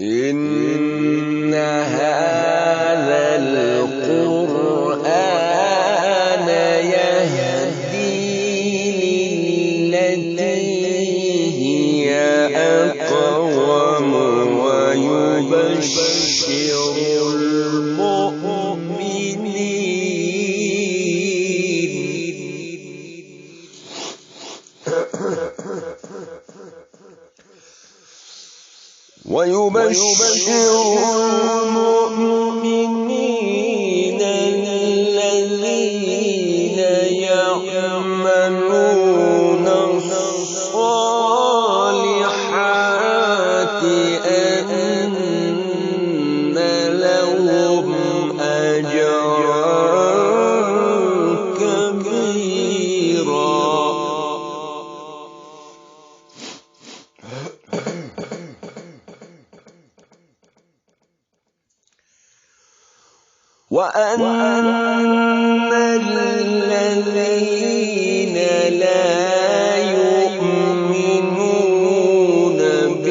إن هذا القرآن يهدي للتي هي أقوم ويبشر المؤمنين الذين يعملون الصالحات أن لهم أجرا كبيرا. وأن الذين لا يؤمنون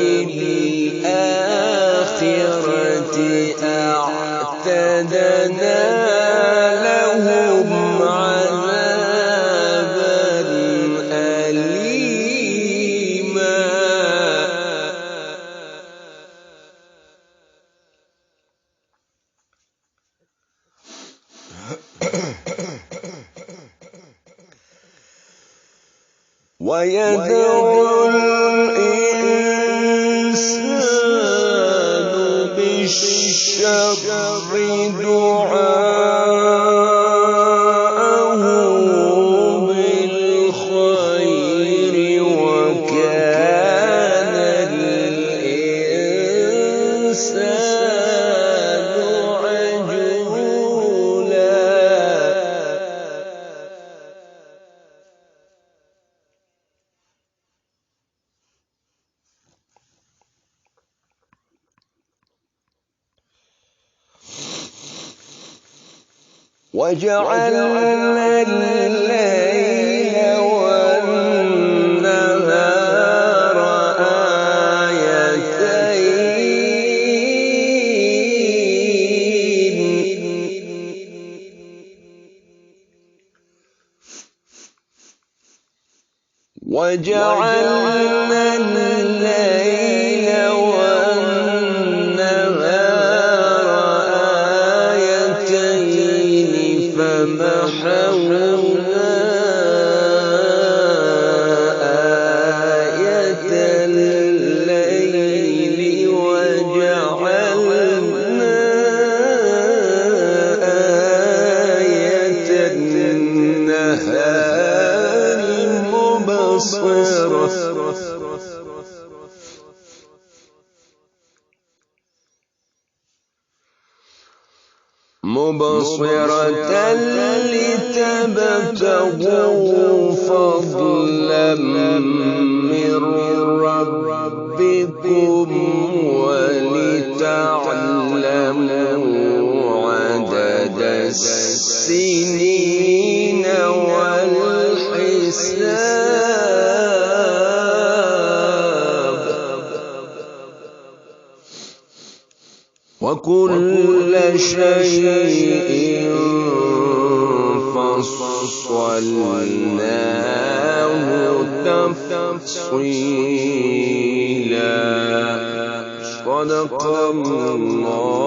بالآخرة أعتدنا لهم عذابا أليما. ويدعو الإنسان بالشر دعاءه بالخير وكان الإنسان عجولا. وجعلنا الليل والنهار آيتين وجعلنا الليل فمحونا آية الليل وجعلنا آية النهار مبصرة لتبتغوا فضلا من ربكم ولتعلموا عدد السنين والحساب وكل شيء فصلناه تفصيلا. صدق الله